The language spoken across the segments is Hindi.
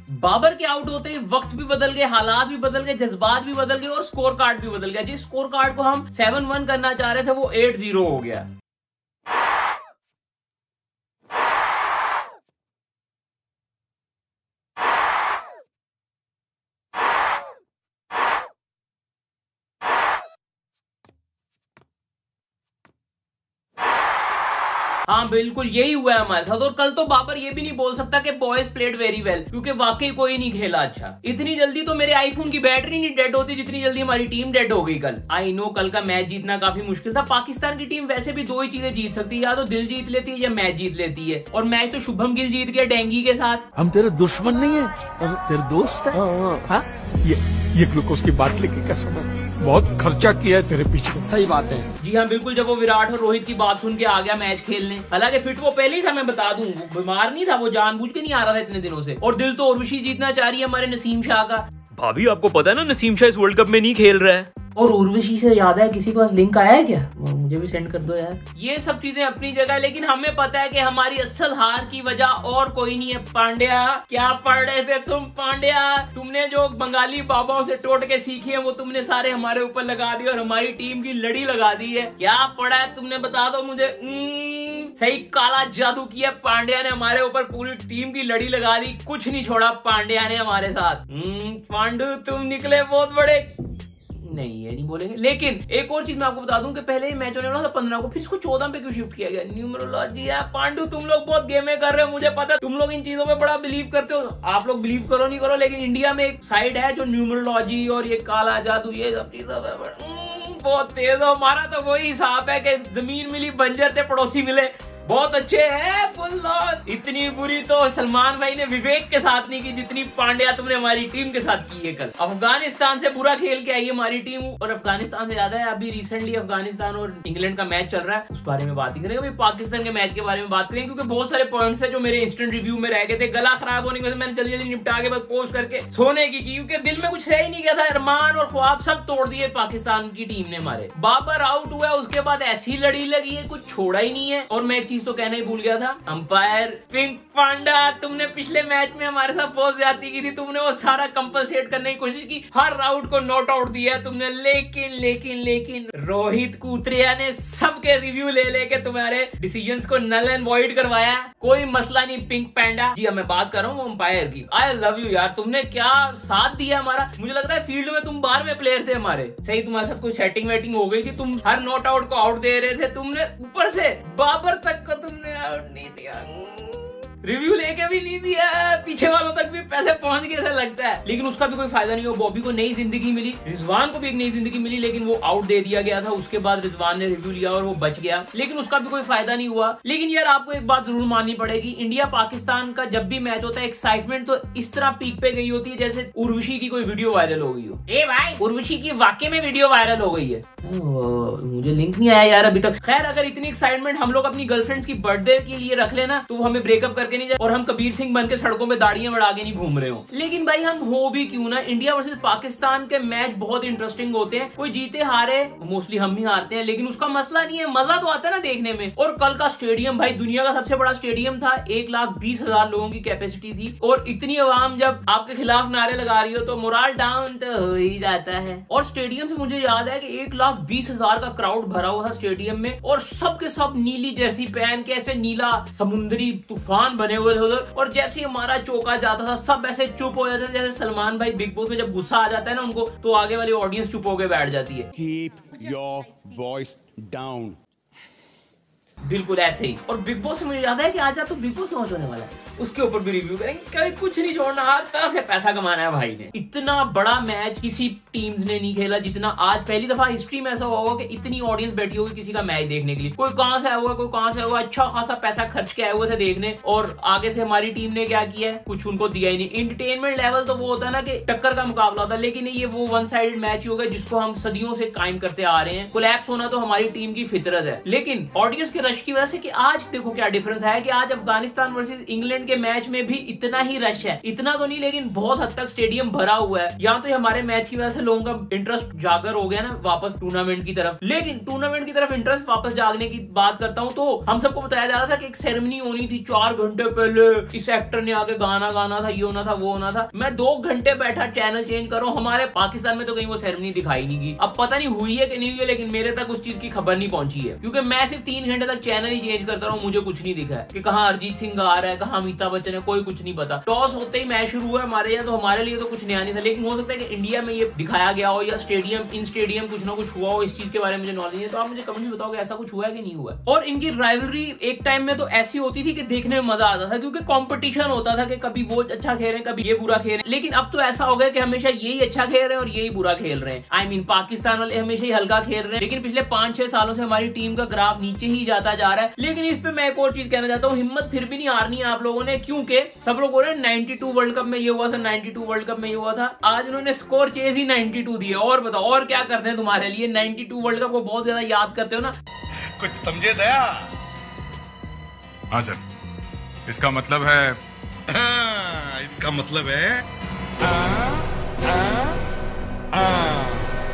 बाबर के आउट होते ही वक्त भी बदल गए, हालात भी बदल गए, जज्बात भी बदल गए और स्कोर कार्ड भी बदल गया। जिस स्कोर कार्ड को हम 7-1 करना चाह रहे थे वो 8-0 हो गया। हाँ बिल्कुल यही हुआ है हमारे साथ। और कल तो बाबर ये भी नहीं बोल सकता कि बॉयज प्लेड वेरी वेल, क्योंकि वाकई कोई नहीं खेला अच्छा। इतनी जल्दी तो मेरे आईफोन की बैटरी नहीं डेड होती जितनी जल्दी हमारी टीम डेड हो गई कल। आई नो कल का मैच जीतना काफी मुश्किल था। पाकिस्तान की टीम वैसे भी दो ही चीजें जीत सकती है, या तो दिल जीत लेती है या मैच जीत लेती है। और मैच तो शुभम गिल जीत गया डेंगी के साथ। हम तेरे दुश्मन नहीं है, तेरे दोस्त है। ये ग्लूकोज की बाटली की कसम है, बहुत खर्चा किया है तेरे पीछे। सही बात है। जी हाँ बिल्कुल। जब वो विराट और रोहित की बात सुन के आ गया मैच खेलने, हालांकि फिट वो पहले ही था, मैं बता दूं, वो बीमार नहीं था, वो जानबूझ के नहीं आ रहा था इतने दिनों से। और दिल तो उर्वशी जीतना चाह रही है हमारे नसीम शाह का। भाभी आपको पता है ना नसीम शाह इस वर्ल्ड कप में नहीं खेल रहा है। और उर्वशी से याद है, किसी के पास लिंक आया है क्या? मुझे भी सेंड कर दो यार। ये सब चीजें अपनी जगह, लेकिन हमें पता है कि हमारी असल हार की वजह और कोई नहीं है। पांड्या, क्या पढ़ रहे थे तुम पांड्या? तुमने जो बंगाली बाबाओं से टोट के सीखी है वो तुमने सारे हमारे ऊपर लगा दिए और हमारी टीम की लड़ी लगा दी है। क्या पढ़ा है तुमने, बता दो मुझे। सही काला जादू किया पांड्या ने हमारे ऊपर, पूरी टीम की लड़ी लगा दी, कुछ नहीं छोड़ा पांड्या ने हमारे साथ। पांडु तुम निकले बहुत बड़े। नहीं ये नहीं बोलेंगे। लेकिन एक और चीज मैं आपको बता दूं कि पहले ही मैच होने वाला था 15 को, फिर इसको 14 पे क्यों शिफ्ट किया गया? न्यूमरोलॉजी है पांडु, तुम लोग बहुत गेमें कर रहे हो, मुझे पता है तुम लोग इन चीजों पे बड़ा बिलीव करते हो। आप लोग बिलीव करो नहीं करो, लेकिन इंडिया में एक साइड है जो न्यूमरोलॉजी और ये काला जादू ये सब चीजों पे बहुत तेज हो। हमारा तो वही हिसाब है कि जमीन मिली बंजर थे पड़ोसी मिले, बहुत अच्छे हैं फुल ऑन। इतनी बुरी तो सलमान भाई ने विवेक के साथ नहीं की जितनी पांड्या तुमने हमारी टीम के साथ की है कल। अफगानिस्तान से बुरा खेल के आई है हमारी टीम। और अफगानिस्तान से ज्यादा है, अभी रिसेंटली अफगानिस्तान और इंग्लैंड का मैच चल रहा है, उस बारे में बात ही करेंगे। अभी पाकिस्तान के मैच के बारे में बात करेंगे, क्योंकि बहुत सारे पॉइंट्स है जो मेरे इंस्टेंट रिव्यू में रह गए थे। गला खराब होने की वजह से मैंने जल्दी जल्दी निपटा के बस पोस्ट करके सोने की, क्योंकि दिल में कुछ रह ही नहीं गया था। अरमान और ख्वाब सब तोड़ दिए पाकिस्तान की टीम ने हमारे। बाबर आउट हुआ, उसके बाद ऐसी लड़ी लगी है, कुछ छोड़ा ही नहीं है। और मैं एक चीज तो कहना ही भूल गया था, अंपायर पिंक पांडा, तुमने पिछले मैच में हमारे साथ बहुत ज्यादती की थी। तुमने वो सारा कंपलसेट करने की कोशिश की, हर राउंड को नॉट आउट दिया तुमने, लेकिन लेकिन लेकिन रोहित कूतरिया ने सबके रिव्यू ले लेके तुम्हारे डिसीजंस को नल एंड वॉइड करवाया। कोई मसला नहीं पिंक पैंडा जी। मैं बात कर रहा हूँ अंपायर की। आई लव यू यार, तुमने क्या साथ दिया हमारा। मुझे लग रहा है फील्ड में तुम 12वें प्लेयर थे हमारे। सही तुम्हारे साथ कोई सेटिंग वेटिंग हो गई थी, तुम हर नॉट आउट को आउट दे रहे थे। तुमने ऊपर से बाबर तक को तुमने आउट नहीं दिया, रिव्यू लेके भी नहीं दिया, पीछे वालों तक भी पैसे पहुंच गए ऐसा लगता है। लेकिन उसका भी कोई फायदा नहीं हुआ। बॉबी को नई जिंदगी मिली, रिजवान को भी एक नई जिंदगी मिली, लेकिन वो आउट दे दिया गया था। उसके बाद रिजवान ने रिव्यू लिया और वो बच गया, लेकिन उसका भी कोई फायदा नहीं हुआ। लेकिन यार आपको एक बात जरूर माननी पड़ेगी, इंडिया पाकिस्तान का जब भी मैच होता है एक्साइटमेंट तो इस तरह पीक पे गई होती है जैसे उर्वशी की कोई वीडियो वायरल हो गई हो। ए भाई उर्वशी की वाकई में वीडियो वायरल हो गई है। मुझे लिंक नहीं आया यार अभी तक। खैर अगर इतनी एक्साइटमेंट हम लोग अपनी गर्लफ्रेंड्स की बर्थडे के लिए रख लेना तो हमें ब्रेकअप करके नहीं जाए और हम कबीर सिंह बन के सड़कों में दाढ़ियां बढ़ा के नहीं घूम रहे हो। लेकिन भाई हम हो भी क्यों ना, इंडिया वर्सेस पाकिस्तान के मैच बहुत इंटरेस्टिंग होते हैं। कोई जीते हारे, मोस्टली हम ही हारते हैं, लेकिन उसका मसला नहीं है, मजा तो आता है ना देखने में। और कल का स्टेडियम भाई दुनिया का सबसे बड़ा स्टेडियम था, 1,20,000 लोगों की कैपेसिटी थी। और इतनी आवाम जब आपके खिलाफ नारे लगा रही हो तो मोरल डाउन तो हो ही जाता है। और स्टेडियम से मुझे याद है कि 1,20,000 का क्राउड भरा हुआ था स्टेडियम में, और सबके सब नीली जर्सी पहन के ऐसे नीला समुद्री तूफान बने हुए थे उधर। और जैसे हमारा चौका जाता था सब ऐसे चुप हो जाते थे, जैसे सलमान भाई बिग बॉस में जब गुस्सा आ जाता है ना उनको, तो आगे वाली ऑडियंस चुप होकर बैठ जाती है। Keep your voice down. बिल्कुल ऐसे ही। और बिग बॉस से मुझे याद है कि आज तो बिग बॉस लॉन्च होने वाला है, उसके ऊपर भी रिव्यू करेंगे। कभी कुछ नहीं छोड़ना, हर तरफ से पैसा कमाना है भाई ने। इतना बड़ा मैच किसी टीम्स ने नहीं खेला जितना आज, पहली दफा हिस्ट्री में ऐसा होगा कि इतनी ऑडियंस बैठी होगी किसी का मैच देखने के लिए। कोई कहां से आया हुआ, कोई कहां से आया हुआ, अच्छा खासा पैसा खर्च के आए हुए थे देखने। और आगे से हमारी टीम ने क्या किया है, कुछ उनको दिया ही नहीं। एंटरटेनमेंट लेवल तो वो होता है ना कि टक्कर का मुकाबला होता है, लेकिन ये वो वन साइडेड मैच ही होगा जिसको हम सदियों से कायम करते आ रहे हैं। कोलैप्स होना तो हमारी टीम की फितरत है, लेकिन ऑडियंस के रश रश की वजह से कि आज देखो क्या डिफरेंस है कि आज अफगानिस्तान वर्सेस इंग्लैंड के मैच में भी इतना ही रश है, इतना तो नहीं लेकिन बहुत हद तक स्टेडियम भरा हुआ है। यहाँ तो हमारे मैच की वजह से लोगों का इंटरेस्ट जागर हो गया ना वापस टूर्नामेंट की तरफ। लेकिन टूर्नामेंट की तरफ इंटरेस्ट वापस जागने की बात करता हूँ तो हम सबको बताया जा रहा था कि एक सेरेमनी होनी थी 4 घंटे पहले, इस एक्टर ने आके गाना गाना था, ये होना था, वो होना था। मैं 2 घंटे बैठा चैनल चेंज करो, हमारे पाकिस्तान में तो कहीं वो सेरेमनी दिखाई नहीं गई। अब पता नहीं हुई है कि नहीं हुई है, लेकिन मेरे तक उस चीज की खबर नहीं पहुंची है, क्योंकि मैं सिर्फ 3 घंटे तक चैनल ही चेंज करता रहा हूँ, मुझे कुछ नहीं दिखा है कि कहाँ अरिजीत सिंह गा रहा है, कहाँ अमिताभ बच्चन है, कोई कुछ नहीं पता। टॉस होते ही मैच शुरू हुआ हमारे यहाँ, तो हमारे लिए तो कुछ नया नहीं था, लेकिन हो सकता है कि इंडिया में ये दिखाया गया हो या स्टेडियम इन स्टेडियम कुछ ना कुछ हुआ हो, इस चीज के बारे में मुझे नॉलेज नहीं है। तो आप मुझे कमेंट में बताओ कि ऐसा कुछ हुआ है कि नहीं हुआ। और इनकी राइवलरी एक टाइम में तो ऐसी होती थी कि देखने में मजा आता था, क्योंकि कंपटीशन होता था कि कभी वो अच्छा खेल रहे हैं, कभी ये बुरा खेल रहे हैं। लेकिन अब तो ऐसा हो गया कि हमेशा यही अच्छा खेल रहे हैं और यही बुरा खेल रहे हैं। आई मीन पाकिस्तान वाले हमेशा ही हल्का खेल रहे हैं, लेकिन पिछले 5-6 सालों से हमारी टीम का ग्राफ नीचे ही जाता जा रहा है। लेकिन इस पे मैं एक और चीज कहना चाहता हूँ, हिम्मत फिर भी नहीं हारनी है आप लोगों ने, क्योंकि सब लोग बोल रहे हैं 92 वर्ल्ड कप में ये हुआ था, 92 वर्ल्ड कप में ये हुआ था। आज उन्होंने स्कोर चेज ही 92 दिए। और बताओ और क्या करते हैं तुम्हारे लिए, 92 वर्ल्ड कप को बहुत ज्यादा याद करते हो ना। कुछ समझे दया? हाँ सर, इसका मतलब है इसका मतलब है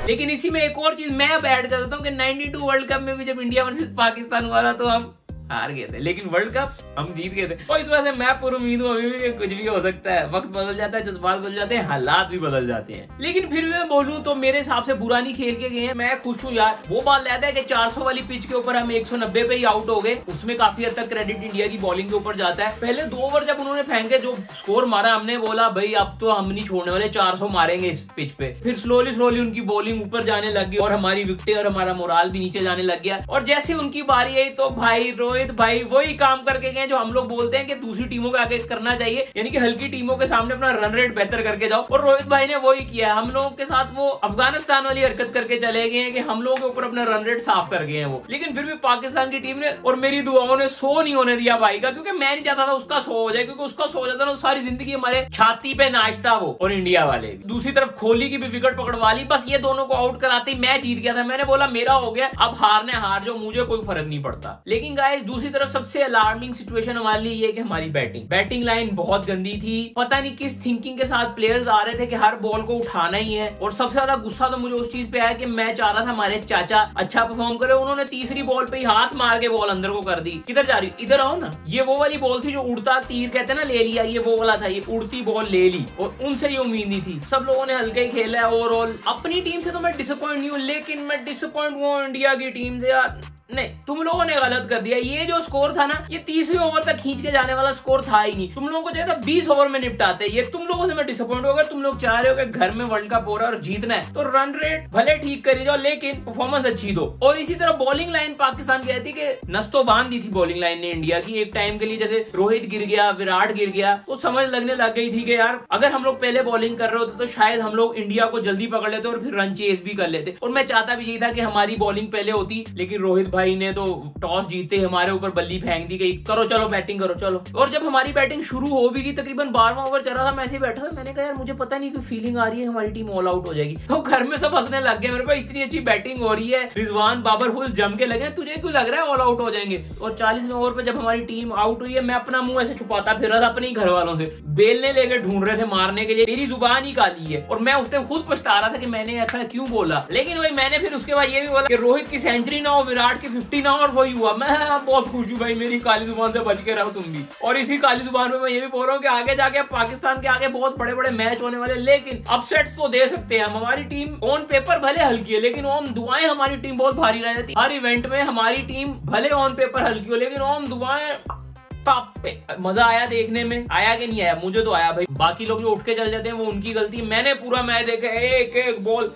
लेकिन इसी में एक और चीज मैं अब ऐड कर देता हूँ कि 92 वर्ल्ड कप में भी जब इंडिया वर्सेस पाकिस्तान हुआ था तो हम हार गए थे, लेकिन वर्ल्ड कप हम जीत गए थे। और इस वजह से मैं पूरी उम्मीद हूँ अभी भी कि कुछ भी हो सकता है। वक्त बदल जाता है, जज्बात बदल जाते हैं, हालात भी बदल जाते हैं। लेकिन फिर भी मैं बोलूँ तो मेरे हिसाब से बुरा नहीं खेल के गए हैं, मैं खुश हूँ यार। वो बात रहता है कि 400 वाली पिच के ऊपर हम 190 पे ही आउट हो गए, उसमें काफी हद तक क्रेडिट इंडिया की बॉलिंग के ऊपर जाता है। पहले 2 ओवर जब उन्होंने फेंके, जो स्कोर मारा, हमने बोला भाई अब तो हम नहीं छोड़ने वाले, 400 मारेंगे इस पिच पे। फिर स्लोली उनकी बॉलिंग ऊपर जाने लग गई और हमारी विकेटें और हमारा मोराल भी नीचे जाने लग गया। और जैसे उनकी बारी आई तो भाई रोहित भाई वही काम करके गए जो हम लोग बोलते हैं कि दूसरी टीमों के आगे करना चाहिए, यानी कि हल्की टीमों के सामने अपना रन रेट बेहतर करके जाओ। और रोहित भाई ने वही किया। हम लोगों के साथ वो अफगानिस्तान वाली हरकत करके चले गए हैं कि हम लोगों के ऊपर अपना रन रेट साफ कर गए हैं वो। लेकिन फिर भी पाकिस्तान की टीम ने और मेरी दुआओं ने 100 नहीं होने दिया भाई का, क्योंकि मैं नहीं चाहता था उसका 100 हो जाए, क्योंकि उसका 100 हो जाता ना सारी जिंदगी हमारे छाती पे नाचता वो। और इंडिया वाले भी दूसरी तरफ कोहली की भी विकेट पकड़वा ली, बस ये दोनों को आउट कराते ही मैच जीत गया था। मैंने बोला मेरा हो गया, अब हारने हार जाओ, मुझे कोई फर्क नहीं पड़ता। लेकिन गाइस दूसरी तरफ सबसे अलार्मिंग सिचुएशन हमारे लिए ये कि हमारी बैटिंग लाइन बहुत गंदी थी। पता नहीं किस थिंकिंग के साथ प्लेयर्स आ रहे थे कि हर बॉल को उठाना ही है। और सबसे ज्यादा गुस्सा तो मुझे उस चीज पे आया कि मैं चाह रहा था हमारे चाचा अच्छा परफॉर्म करे, उन्होंने तीसरी बॉल पे ही हाथ मार के बॉल अंदर को कर दी। किधर जा रही, इधर आओ ना। ये वो वाली बॉल थी जो उड़ता तीर कहते हैं ना, ले लिया, ये वो वाला था, ये उड़ती बॉल ले ली। और उनसे ये उम्मीद नहीं थी। सब लोगों ने हल्के ही खेला है ओवरऑल। अपनी टीम से तो मैं डिसअपॉइंट नहीं हूँ, लेकिन मैं डिसअपॉइंट हुआ इंडिया की टीम से यार। नहीं, तुम लोगों ने गलत कर दिया। ये जो स्कोर था ना, ये 30वें ओवर तक खींच के जाने वाला स्कोर था ही नहीं। तुम लोगों को चाहिए था 20 ओवर में निपटाते। ये तुम लोगों से मैं डिसअपॉइंट हो गया। तुम लोग चाह रहे हो कि घर में वर्ल्ड कप हो रहा है और जीतना है, तो रन रेट भले ठीक करी जाओ, लेकिन परफॉर्मेंस अच्छी दो। और इसी तरह बॉलिंग लाइन पाकिस्तान की थी कि नस्तो बांध दी थी बॉलिंग लाइन ने इंडिया की एक टाइम के लिए। जैसे रोहित गिर गया, विराट गिर गया, तो समझ लगने लग गई थी कि यार अगर हम लोग पहले बॉलिंग कर रहे होते तो शायद हम लोग इंडिया को जल्दी पकड़ लेते और फिर रन चेस भी कर लेते। और मैं चाहता भी यही था कि हमारी बॉलिंग पहले होती, लेकिन रोहित भाई ने तो टॉस जीते हमारे ऊपर बल्ली फेंक दी गई, करो चलो बैटिंग करो चलो। और जब हमारी बैटिंग शुरू हो भी गई, तकरीबन 12वां ओवर चल रहा था, मैं ऐसे बैठा था, मैंने कहा यार मुझे पता नहीं कोई फीलिंग आ रही है हमारी टीम ऑल आउट हो जाएगी। तो घर में सब हंसने लग गए, मेरे पास इतनी अच्छी बैटिंग हो रही है, रिजवान बाबर फुल जम के लगे, तुझे क्यों लग रहा है ऑल आउट हो जाएंगे। और 40वें ओवर पे जब हमारी टीम आउट हुई है, मैं अपना मुंह ऐसे छुपाता फिर रहा था अपने घर वालों से, बेलने लेके ढूंढ रहे थे मारने के लिए, मेरी जुबान ही काली है। और मैं उस टाइम खुद पछता रहा था कि मैंने ऐसा क्यों बोला। लेकिन भाई मैंने फिर उसके बाद ये भी बोला कि रोहित की सेंचुरी ना हो, विराट की 50 ना हो, और वही हुआ। मैं बहुत खुश हूँ भाई, मेरी काली जुबान से बच के रहो तुम भी। और इसी काली जुबान में मैं ये भी बोल रहा हूँ कि आगे जाके पाकिस्तान के आगे बहुत बड़े बड़े मैच होने वाले, लेकिन अपसेट्स तो दे सकते हैं हम। हमारी टीम ऑन पेपर भले हल्की है, लेकिन ऑन दुआएं हमारी टीम बहुत भारी रह जाती है। हर इवेंट में हमारी टीम भले ऑन पेपर हल्की हो, लेकिन ऑन दुआएं टॉप पे। मजा आया देखने में, आया कि नहीं आया? मुझे तो आया भाई। बाकी लोग जो उठ के चल जाते हैं वो उनकी गलती। मैंने पूरा मैच देखा, एक एक बॉल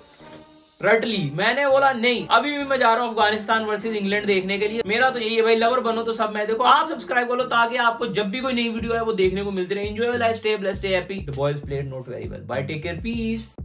रट ली। मैंने बोला नहीं, अभी भी मैं जा रहा हूँ अफगानिस्तान वर्सेस इंग्लैंड देखने के लिए। मेरा तो यही है भाई, लवर बनो तो सब मैच देखो। आप सब्सक्राइब करो ताकि आपको जब भी कोई नई वीडियो है वो देखने को मिलती रहे। Enjoy life, stay blessed, stay happy. The boys played not very well. Bye, take care, piece.